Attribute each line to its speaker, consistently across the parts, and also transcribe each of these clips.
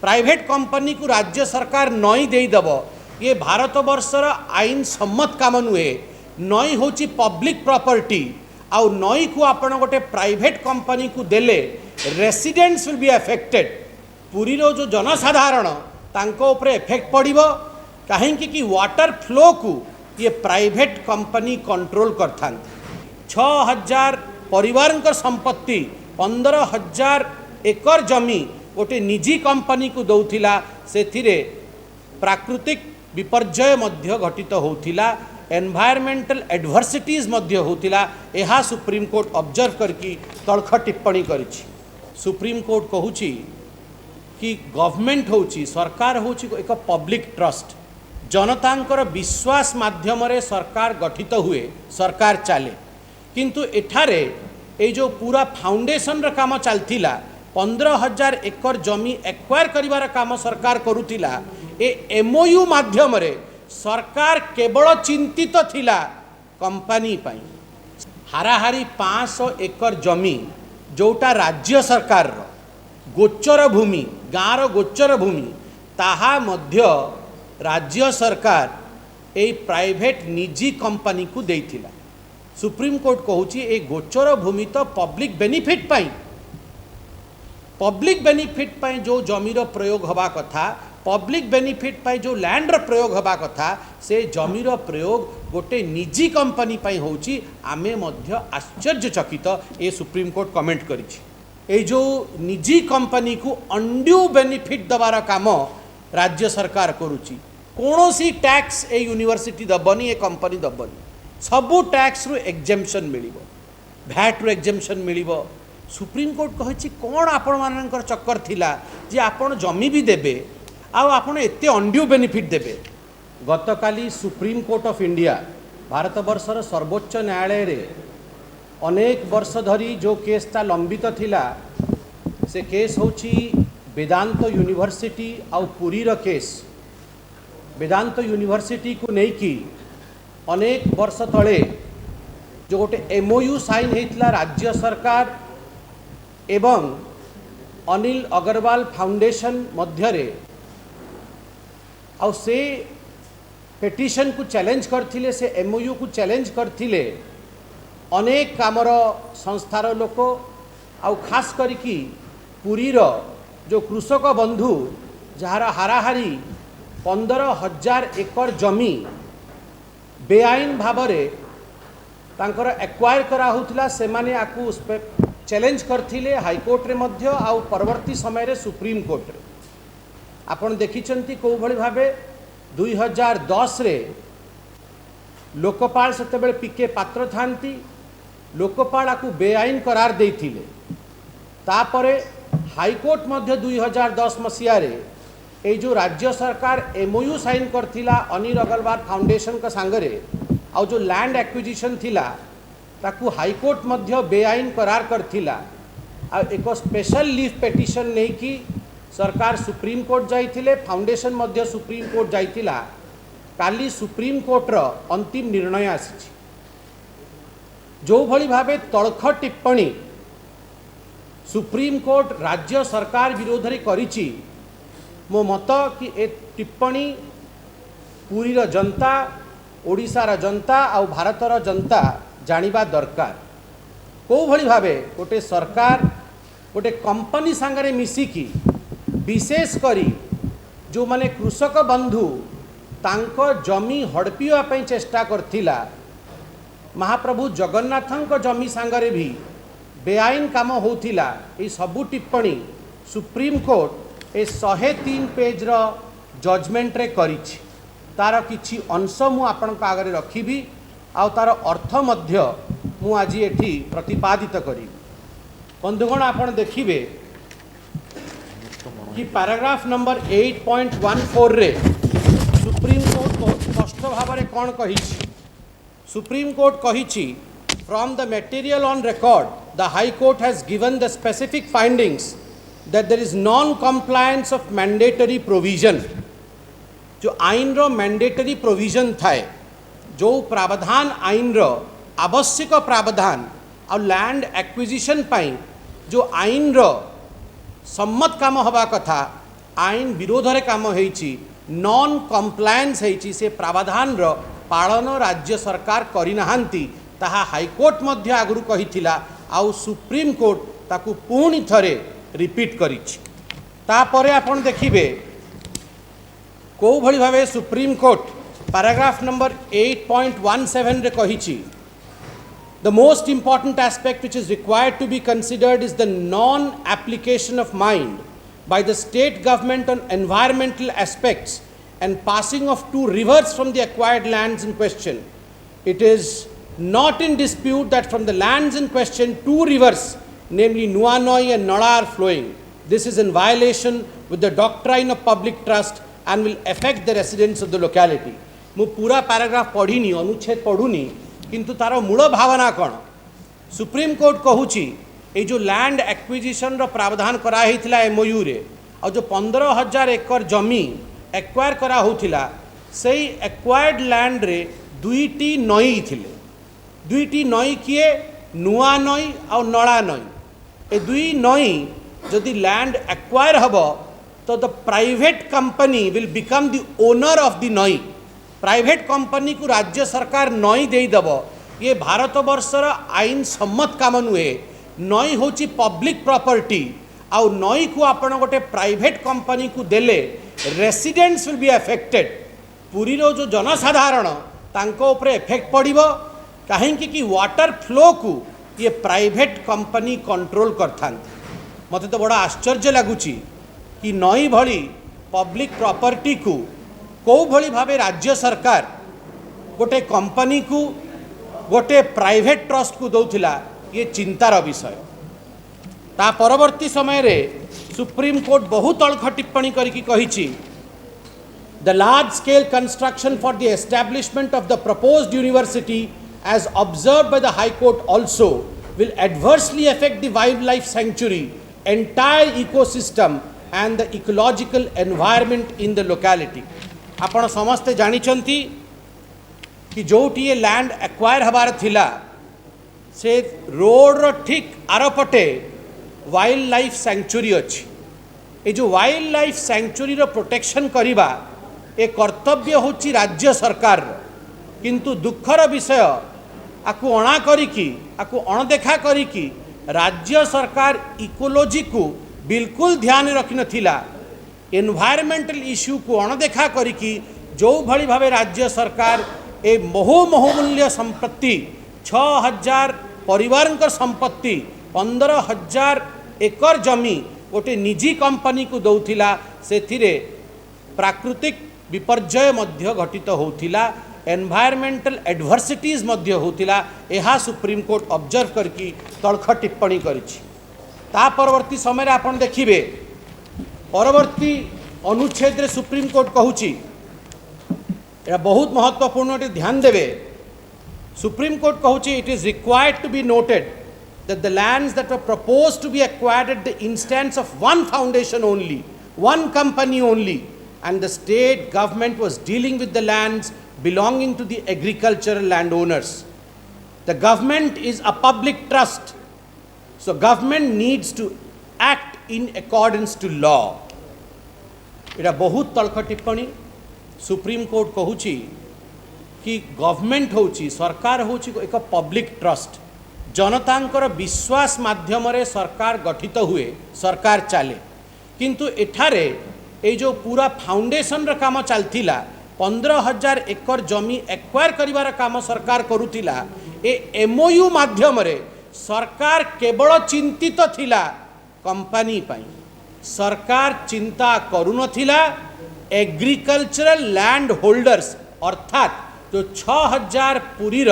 Speaker 1: Private company को राज्य सरकार नई देदेव ये भारत वर्षर आईन सम्मत काम नुहे। नई हूँ पब्लिक प्रॉपर्टी आउ नई को आपण गोटे प्राइवेट कंपनी को देले residents will be affected. Puri रो जो जनसाधारण तांको ऊपर इफेक्ट पड़िबो कहीं कि वाटर फ्लो को ये प्राइवेट कंपनी कंट्रोल करथा। 6000 परिवार संपत्ति 15,000 एकर जमी गोटे निजी कंपनी को दौथिला से प्राकृतिक विपर्यय मध्य घटित होतिला एनवायरमेंटल एडवर्सिटीज मध्य होतिला। यह सुप्रीम कोर्ट ऑब्जर्व करके तड़ख टिप्पणी करिछि। सुप्रीम कोर्ट कहूछि कि गवर्नमेंट होछि सरकार होछि एक पब्लिक ट्रस्ट जनतांकर विश्वास माध्यम रे सरकार गठित हुए सरकार चले किंतु एठारे ए जो पूरा फाउंडेशन रा काम चलथिला 15,000 एकर जमी एक्वायर करिवार काम सरकार करुतिला। ए एमओयू माध्यम रे सरकार केवल चिंतित थिला कंपनी पाई हाराहारी 500 एकर जमी जोटा राज्य सरकार रो गोचर भूमि गाँव गोचर भूमि ताहा मध्य राज्य सरकार ए प्राइवेट निजी कंपनी को देइथिला। सुप्रीम कोर्ट कहूची ए गोचर भूमि तो पब्लिक बेनिफिट पाई जो जमीर प्रयोग हवा कथा पब्लिक बेनिफिट पाई जो लैंड रो प्रयोग हवा कथा से जमीर प्रयोग गोटे निजी कंपनी पाई होची आमे मध्य आश्चर्यचकित ए सुप्रीम कोर्ट कमेंट करिछि। ए जो निजी कंपनी को अनड्यू बेनिफिट दबार काम राज्य सरकार करुची कौनसी टैक्स ए यूनिवर्सिटी दबनी ए कंपनी दबनी सबू टैक्स रु एग्जेम्पशन मिलिबो भैट रु एग्जेम्पशन मिलिबो। सुप्रीम कोर्ट कहिछि कोन आपण मानकर चक्कर थिला जे आपण जमी भी देबे आउ आपण एते अनड्यू बेनिफिट देबे। गतकाली supreme court of India Bharat वर्षर सर्वोच्च न्यायालय रे अनेक वर्ष धरी जो केसटा लंबित थिला से केस होछि वेदांत यूनिवर्सिटी आउ पुरी रो केस। वेदांत यूनिवर्सिटी को नहीं कि अनेक वर्ष तले जो गोटे एमओयू साइन होता राज्य सरकार एवं अनिल अग्रवाल फाउंडेशन मध्यरे आउ से पेटिशन को चैलेंज करथिले से एमओयू को चैलेंज करथिले अनेक कामर संस्थार लोक आउ खास करिकी पुरी रो जो कृषक बंधु जार हाराहारी 15,000 एकर जमी बेआईन भावरे तांकर एक्वायर करा होतिला से माने आकु चैलेंज करथिले हाईकोर्ट रे मध्य आउ परवर्ती समय रे सुप्रीम कोर्ट रे आपण देखिचंती को भली भाबे 2010 रे लोकपाल सेतेबेले पीके पात्र थांती लोकपाल आकु बेआईन करार देथिले तापरे हाईकोर्ट मध्य 2010 मसीहा रे ए जो राज्य सरकार एमओयू साइन करथिला अनिल अग्रवाल फाउंडेशन का सांगरे आउ जो लैंड एक्विजिशन थिला ताकू हाईकोर्ट मध्य बेआईन करार करथिला आ एक स्पेशल लीफ पेटिशन नहीं कि सरकार सुप्रीम कोर्ट जाइथिले फाउंडेशन मध्य सुप्रीम कोर्ट जाइथिला। काली सुप्रीम कोर्ट रो अंतिम निर्णय आसी जो भली भाबे तळख टिप्पणी सुप्रीम कोर्ट राज्य सरकार विरोध रे करिछि मो मत कि ए टिप्पणी पुरी रो जनता ओडिशार जनता आउ भारतर जनता जानिबा दरकार। को भली भाबे गोटे सरकार गोटे कंपनी सांगरे मिसिकी विशेष करी जो माने कृषक बंधु तांको जमी हड़पिया पई चेष्टा करथिला महाप्रभु जगन्नाथंक जमी सांगरे भी बेआईन काम होथिला। ए सबु टिप्पणी सुप्रीम कोर्ट ए 103 पेज रो जजमेंट रे करिछि। तार किछि अंश मु आपनक आगरे रखिबी आउ तार अर्थ मध्य मु आज एठी प्रतिपादित करी। बंधुगण आपण देखिबे कि पैराग्राफ नंबर 8.14 रे सुप्रीम कोर्ट बहुत स्पष्ट भाव में कौन कही सुप्रीम कोर्ट कही from the material on record the high court has given the specific findings that there is non compliance of mandatory provision. जो आईन रो मैंडेटरी प्रोविजन थाए जो प्रावधान आईन रो आवश्यक प्रावधान और लैंड एक्विजिशन पाई जो आईन रो सम्मत काम हवा कथा आईन विरोध रे काम होईची नॉन कंप्लायंस होईची से प्रावधान रो पालन राज्य सरकार करि नाहांती ताहा हाईकोर्ट मध्य आगु कहिथिला आउ सुप्रीम कोर्ट ताकू पुणी थरे रिपीट करिछि। तापरे आपण देखिबे को भली भावे सुप्रीम कोर्ट पैराग्राफ नंबर 8.17 रे कहिछि the most important aspect which is required to be considered is the non-application of mind by the state government on environmental aspects and passing of two rivers from the acquired lands in question. It is not in dispute that from the lands in question two rivers, namely Nuanoi and Nala, are flowing. This is in violation with the doctrine of public trust and will affect the residents of the locality. मु पूरा paragraph पढ़ीनी अनुच्छेद पढ़ुनी किंतु तार मूल भावना कौन supreme court कहूची ये जो land acquisition रो प्रावधान करा हितला एमओयू रे और जो 15,000 एकर जमी एक्वायर करा होथिला सेही एक्वायर्ड लैंड रे दुईटी नई थिले दुईटी नई किए नुआ नई और नला नई ए दुई नई जदि लैंड एक्वायर हबो तो the private company will become the owner of the नई प्राइवेट कंपनी को राज्य सरकार नई देदेव ये भारत वर्षर आईन सम्मत काम नुहे नई हूँ पब्लिक प्रॉपर्टी आउ नई को आपण गोटे प्राइवेट कंपनी को देले residents will be affected Puri रो जो जनसाधारण तांको ऊपर इफेक्ट पड़िबो कहीं कि वाटर फ्लो को ये प्राइवेट कंपनी कंट्रोल करथांती मते तो बड़ा आश्चर्य लगुची कि नई भली पब्लिक प्रॉपर्टी को कौ भली भावे राज्य सरकार गोटे कंपनी को गोटे प्राइवेट ट्रस्ट को दौथिला ये चिंतार विषय। ता परवर्ती समय रे सुप्रीम कोर्ट बहुत अल्ख टिप्पणी करके कहिछि the large scale construction for the establishment of the proposed university as observed by the High Court also will adversely affect the wildlife sanctuary, entire ecosystem and the ecological environment in the locality. आपण समस्ते जानिछंती कि जोटी ये land acquire हबार थिला से road रो ठीक आरपटे wild life sanctuary अच्छी ये जो वाइल्ड लाइफ सैंक्चुरी रो प्रोटेक्शन करिबा ए कर्तव्य होची राज्य सरकार किंतु दुखर विषय आकु अणा करिकी आकु अणदेखा करिकी राज्य सरकार इकोलॉजी को बिल्कुल ध्यान रखि नथिला एनवायरमेंटल इश्यू को अणदेखा करिकी जो भली भावे राज्य सरकार ए बहुमूल्य संपत्ति 6,000 परिवार संपत्ति 15,000 एकर जमी गोटे निजी कंपनी को दौथिला सेथिरे प्राकृतिक विपर्यय मध्य घटित होथिला एनवायरमेंटल एडवर्सिटीज मध्य होतिला एहा सुप्रीम कोर्ट ऑब्जर्व करके तलख टिप्पणी करिछि। ता परवर्ती समय रे आपण देखिबे परवर्ती अनुच्छेद रे सुप्रीम कोर्ट कहूछि एटा बहुत महत्वपूर्ण टे ध्यान देबे सुप्रीम कोर्ट कहूछि it is required to be noted that the lands that were proposed to be acquired at the instance of one foundation only, one company only, and the state government was dealing with the lands belonging to the agricultural landowners. The government is a public trust, so government needs to act in accordance to law. इटा बहुत तलख टिप्पणी supreme court कहूछि कि government होछि सरकार होछि एक public trust जनतांकर विश्वास माध्यम रे सरकार गठित हुए सरकार चले किंतु एठारे ए जो पूरा फाउंडेशन रा काम चलथिला 15,000 एकर जमी एक्वायर करिवार काम सरकार करुथिला ए एमओयू माध्यम रे सरकार केवल चिंतित थिला कंपनी पई सरकार चिंता करुनथिला एग्रीकल्चरल लैंड होल्डर्स अर्थात जो 6,000 पुरीर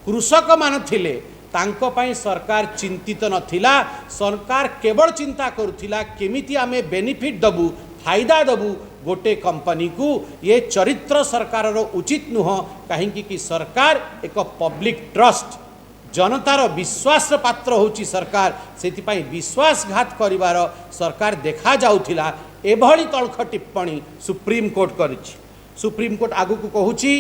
Speaker 1: कृषक मान थिले तांको पाई सरकार चिंतित नथिला सरकार केवल चिंता करुथिला केमिति आमे बेनिफिट दबु फायदा दबु गोटे कंपनी को ये चरित्र सरकार रो उचित नुह कहीं कि सरकार एक पब्लिक ट्रस्ट जनतार विश्वास पात्र होची सरकार सेतिपाई विश्वासघात करिवार सरकार देखा जाउथिला एभली तलख टिप्पणी सुप्रीम कोर्ट करिछि। सुप्रीम कोर्ट आगु को कहूछि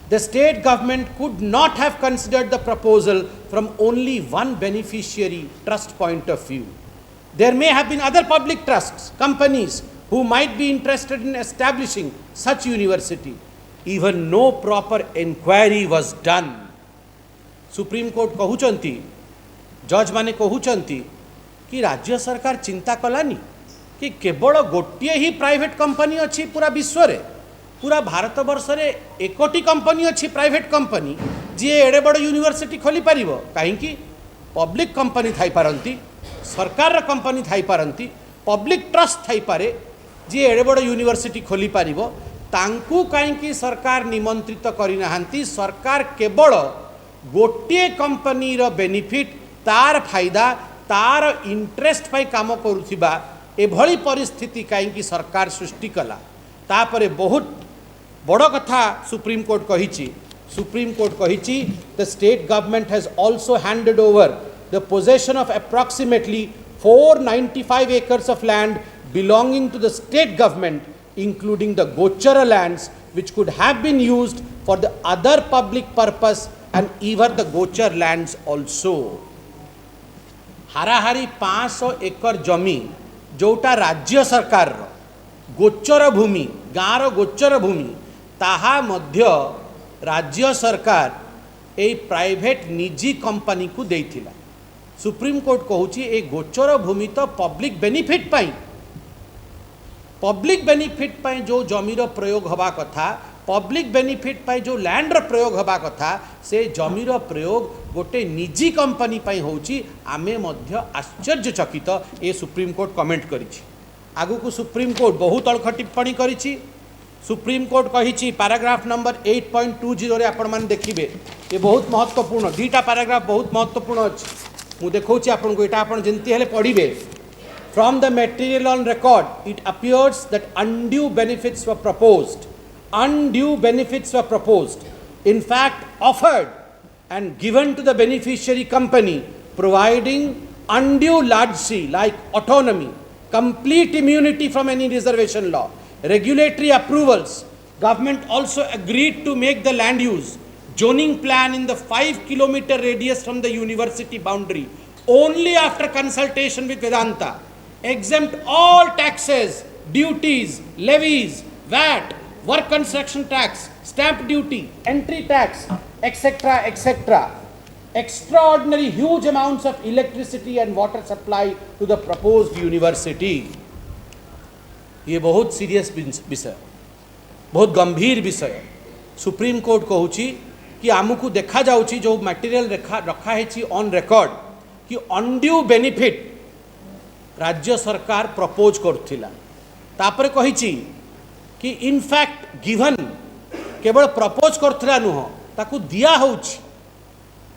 Speaker 1: the state government could not have considered the proposal from only one beneficiary trust point of view. There may have been other public trusts, companies who might be interested in establishing such university. Even no proper inquiry was done. Supreme Court कहउचंती, जज माने कहउचंती कि राज्य सरकार चिंता कलानी कि केवल गोटे ही private company अच्छी पूरा विश्व रे, पूरा भारत वर्ष रे एकोटी कंपनी अच्छी प्राइवेट कंपनी जी एडे बड़ यूनिवर्सिटी खोली पारिबो कहीं पब्लिक कंपनी थाई पारंती, सरकार कंपनी थाई पारंती, पब्लिक ट्रस्ट थाई पारे जी एडे बड़ यूनिवर्सिटी खोली पारिबो तांकू कहीं सरकार निमंत्रित करिनाहांती। सरकार केवल गोटे कंपनी रो बेनिफिट तार फायदा तार इंटरेस्ट पाई काम करुथिबा एभली परिस्थिति कहीं सरकार सृष्टि कला। तापरे बहुत बड़ कथा सुप्रीम कोर्ट कहिछि। सुप्रीम कोर्ट कहिछि the state government has also handed over the possession of approximately 495 acres of land belonging to the state government, including the Gochara lands, which could have been used for the other public purpose and even the Gochar lands also. हाराहारी 500 एकड़ जमी जोटा राज्य सरकार रो गोचर भूमि गाँव गोचर भूमि ताहा मध्य राज्य सरकार ए प्राइवेट निजी कंपनी को देइथिला। सुप्रीम कोर्ट कहूची ए गोचर भूमि तो पब्लिक बेनिफिट पाई जो जमीर प्रयोग हवा कथा, पब्लिक बेनिफिट पाई जो लैंड प्रयोग हवा कथा, से जमीर प्रयोग गोटे निजी कंपनी पाई होची आमे मध्य आश्चर्यचकित ए सुप्रीम कोर्ट कमेंट करिछि। आगु को सुप्रीम कोर्ट बहुत अल्ख टिप्पणी करिछि। सुप्रीम कोर्ट कहिछि पैराग्राफ नंबर 8.20 रे आपण मान देखिबे ये बहुत महत्वपूर्ण दीटा पैराग्राफ बहुत महत्वपूर्ण अछि। मु देखौछि आपन को एटा आपन जेंति हेले पढिबे। From the material on record, it appears that undue benefits were proposed. Undue benefits were proposed. In fact, offered and given to the beneficiary company, providing undue largesse like autonomy, complete immunity from any reservation law, regulatory approvals. Government also agreed to make the land use zoning plan in the 5-kilometer radius from the university boundary only after consultation with Vedanta. Exempt all taxes, duties, levies, VAT, work construction tax, stamp duty, entry tax, etc., etc. Extraordinary huge amounts of electricity and water supply to the proposed university. ये बहुत serious विषय, बहुत गंभीर विषय। Supreme court कहूची कि आमको देखा जाउची जो मटेरियल रखा है ऑन रिकॉर्ड कि अनड्यू बेनिफिट राज्य सरकार प्रपोज करथिला। तापर कहिची कि इनफैक्ट गिवन केवल प्रपोज करथिला नुह ताकू दिया होची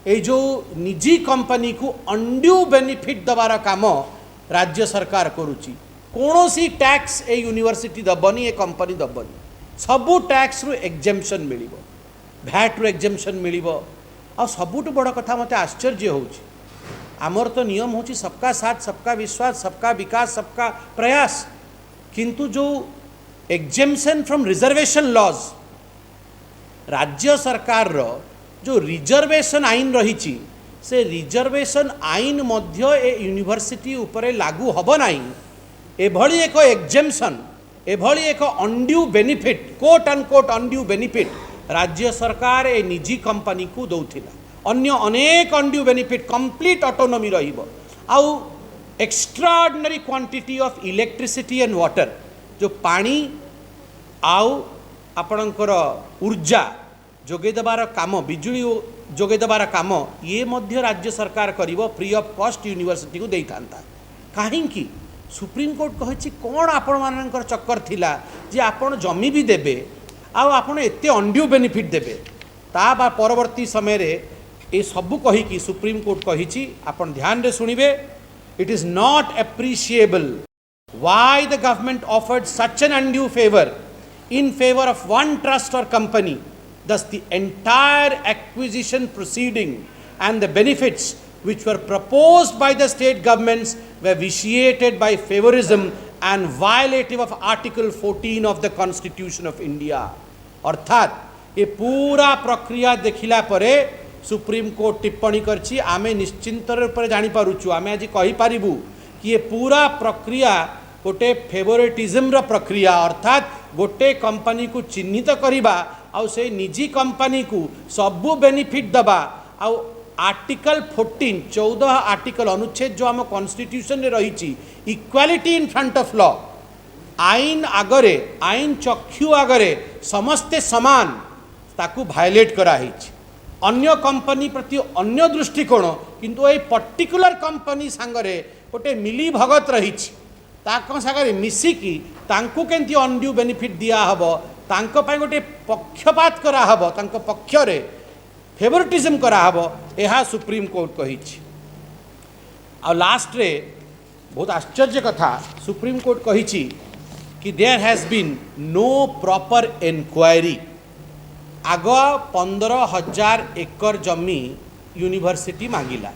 Speaker 1: ए जो निजी कंपनी को अनड्यू बेनिफिट दबार काम राज्य सरकार करूची। कौनसी टैक्स ए यूनिवर्सिटी दबनी ए कंपनी दबनी, सबू टैक्स रु एग्जेम्पशन मिलिबो, भैट रु एग्जेम्पशन मिलिबो। आ सबुठ बड़ कथा मते आश्चर्य होची आमर तो नियम होची सबका साथ सबका विश्वास सबका विकास सबका प्रयास, किंतु जो एग्जेम्पशन फ्रॉम रिजर्वेशन लॉज राज्य सरकार रो जो रिजर्वेशन आईन रही से रिजर्वेशन आईन मध्य ए यूनिवर्सिटी उपरे लागू हब नाही। एभली एक एग्जेम्पशन एभली एक undue benefit quote unquote undue benefit राज्य सरकार ए निजी कंपनी को दौथिला। अन्य अनेक अनड्यू बेनिफिट कंप्लीट ऑटोनॉमी रहिबो आउ extraordinary quantity of electricity and water जो पानी आउ आपणकर ऊर्जा जोगे देबार काम बिजुली जोगे देबार काम ये मध्य राज्य सरकार करिवो फ्री ऑफ कॉस्ट यूनिवर्सिटी को देइथांता। काहेकि सुप्रीम कोर्ट कहिछि कोन आपण मानकर चक्कर थिला जे आपण जमी भी देबे आउ आपण एते अनड्यू बेनिफिट देबे ता बा परवर्ती समय रे ए सबु कही कि सुप्रीम कोर्ट कहिछि आपण ध्यान रे सुनिबे। It is not appreciable why the government offered such an undue favour in favor of one trust or company. Thus the entire acquisition proceeding and the benefits which were proposed by the state governments were vitiated by favorism and violative of Article 14 of the Constitution of India. अर्थात ये पूरा प्रक्रिया देखिला परे supreme court टिप्पणी करछि आमे निश्चिंत रूप जानी पारुछु आमे आज कहि पारिबु कि ये पूरा प्रक्रिया गोटे फेवरेटिज्म प्रक्रिया अर्थात गोटे कंपनी को चिन्हित करवा आउ से निजी कंपनी को सबू बेनिफिट दबा आउ आर्टिकल 14 आर्टिकल अनुच्छेद जो आम कॉन्स्टिट्यूशन रे रही equality in front of law आईन आगरे आईन चक्षु आगरे समस्ते समान ताकू भायोलेट कराई अन्य कंपनी प्रति अन्य दृष्टिकोण किंतु ये पर्टिकुलर कंपनी सांगरे गोटे मिली भगत रही सागर मिसिकी तांकू केंती अनड्यू बेनिफिट दिया हबो तांको पाई गोटे पक्षपात करा हबो तांको पक्षरे फेवरेटिज्म करा हबो एहा सुप्रीम कोर्ट कही आ लास्ट रे बहुत आश्चर्य कथा सुप्रीम कोर्ट कही कि there has been no proper enquiry आग 15,000 एकर जमी यूनिवर्सिटी मांगिला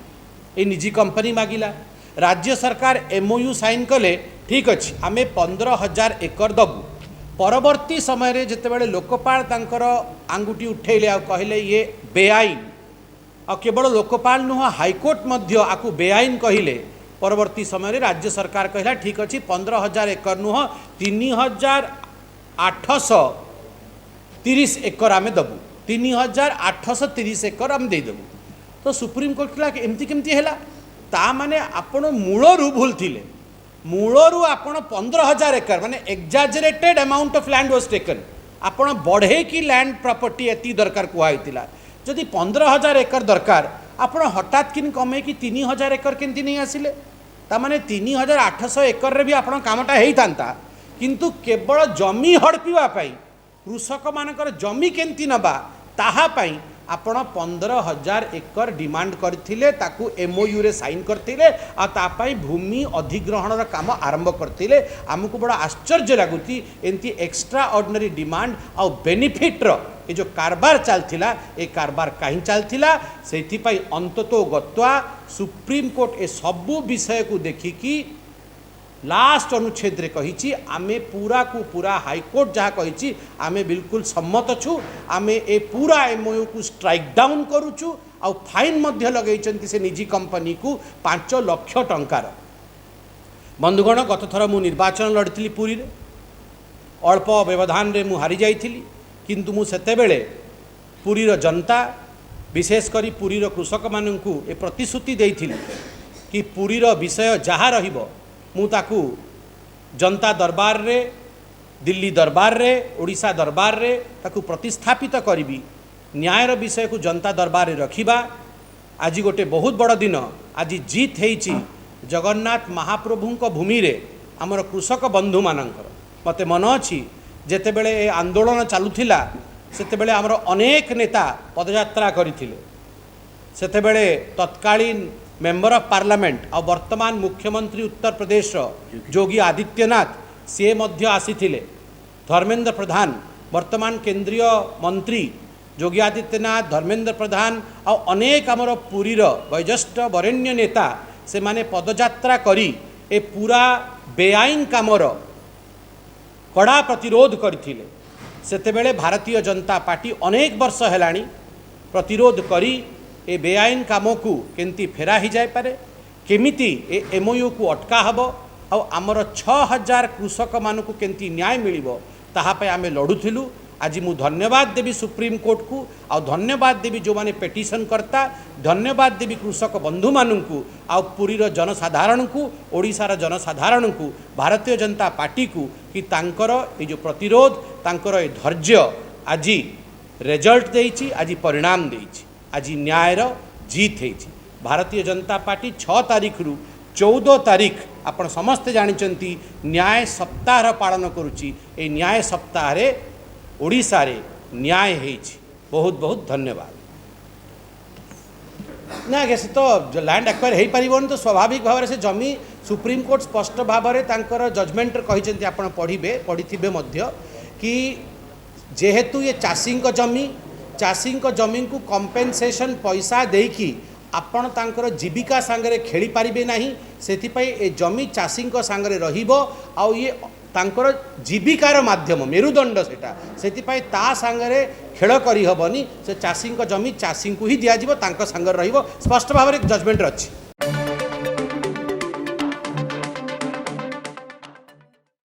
Speaker 1: ए निजी कंपनी मांगिला राज्य सरकार एमओयू साइन कले ठीक अच्छे आम 15,000 एकर दबू परवर्ती समय जितेबाला लोकपाल तांकर आंगुठी उठेले आ कहले ये बेआईन आ केवल लोकपाल नुह हाईकोर्ट मध्य आकु बेआईन कहले परवर्ती समय राज्य सरकार कहला ठीक अच्छे 15,000 एकर नुह 3,830 एकर आम दबू 3,830 एकर आम देदेबू तो सुप्रीम कोर्ट कहला एमती केमती है ता माने आपण मूलरू भूल थिले मूलरू आपण 15,000 एकर माने exaggerated amount of land was taken आपण बढ़े की लैंड प्रॉपर्टी एति दरकार कुहाइतिला जदि 15,000 एकर दरकार आपण हठात किन कमे कि 3,000 एकर केंती नहीं आसिले ता माने 3,800 एकर रे भी आपण कामटा हेई तांता किंतु केवल जमी हड़पिवा पाई कृषक मानकर जमी केंती नबा ताहा पाई आपण 15,000 एकर डिमांड करथिले ताकू एमओयू रे साइन करथिले आ तापाई भूमि अधिग्रहण रा काम आरंभ करथिले हमकु बड़ा आश्चर्य लागुती एंती एक्स्ट्रा ऑर्डिनरी डिमांड आ बेनिफिट रो ए जो कारबार चलथिला ए कारबार काहे चलथिला सेथि पाई अंततो गत्वा सुप्रीम कोर्ट ए सबु विषय को देखिकी लास्ट अनुच्छेद रे कही आमे पूरा को पूरा हाईकोर्ट जहाँ कही आमे बिल्कुल सम्मत छु आमे ए पूरा एमओयू को स्ट्राइक डाउन करूचु आ फाइन मध्य लगेइचंती से निजी कंपनी को 5 लाख टंकार बंधुगण गत थर मु निर्वाचन लड़ती पुरी रे अल्प व्यवधान रे मु हारी जाइथिली किंतु मु सेतेबेले पुरी रो जनता विशेष करी पुरी रो कृषक माननकु ए प्रतिश्रुति देइथिली कि पुरी रो विषय जहाँ रहिबो मु ताकू जनता दरबार रे दिल्ली दरबार रे ओडिशा दरबार रे ताकू प्रतिस्थापित करी न्यायर विषय को जनता दरबार रे रखिबा आज गोटे बहुत बड़ दिन आज जीत हेइची जगन्नाथ महाप्रभुंक भूमि रे आमर कृषक बंधु मानकर मते मन अछि जेतेबेले ए आंदोलन चालुथिला सेतेबेले आमर अनेक नेता पदयात्रा करिथिले सेतेबेले तत्कालीन मेंबर ऑफ पार्लियामेंट और वर्तमान मुख्यमंत्री उत्तर प्रदेश योगी आदित्यनाथ सी मध्य आसीथिले धर्मेंद्र प्रधान वर्तमान केंद्रीय मंत्री योगी आदित्यनाथ धर्मेंद्र प्रधान और अनेक आमर पुरीर वयोज्येष्ठ वरेण्य नेता से माने पदयात्रा करी ए पूरा बेआईन कामर कड़ा प्रतिरोध करथिले सेतेबेले भारतीय जनता पार्टी अनेक वर्ष हेलाणी प्रतिरोध करी ए बेआईन काम को केंती फेरा ही जाए पारे केमिति ए एमओयू को अटका हबो आ आमर 6,000 कृषक मानकु केंती न्याय मिलिबो ताहा पे आमे लड़ुथिलु आज मु धन्यवाद देवी सुप्रीम कोर्ट को आ धन्यवाद देवी जो माने पेटिशन करता धन्यवाद देवी कृषक बंधु मानकु आ पुरीर जनसाधारण को ओडिशार जनसाधारण को भारतीय जनता पार्टी को कि तांकर ए जो प्रतिरोध तांकर ए धैर्य आज रिजल्ट देइछि आज परिणाम देइछि आज न्यायर जीत होती भारतीय जनता पार्टी 6 तारीख रु 14 तारीख आपण समस्ते जानिचंती न्याय सप्ताह पालन करुच्ची ए न्याय सप्ताह ओडिशा रे न्याय होइछि बहुत बहुत धन्यवाद ना आगे से तो लैंड एक्वायर हो पार तो स्वाभाविक भाव से जमी सुप्रीम कोर्ट स्पष्ट भाव में तांकर जजमेंट कही आप पढ़ी मध्य कि जेहेतु ये चाषी जमी को कंपेनसेशन पैसा देकी आपण तांकर जीविका सांगरे खेली पारिबे नाही सेथिपाई ए जमी चाषी सांगरे रहिबो आउ ये तांकर जीविकार माध्यम मेरुदंड सेटा सेथिपाई ता सांगरे खेल करी हबनी से चाषी जमी चाषी को ही दिया जिवो तांकर सांगरे रहिबो स्पष्ट भाव में जजमेंट अछि।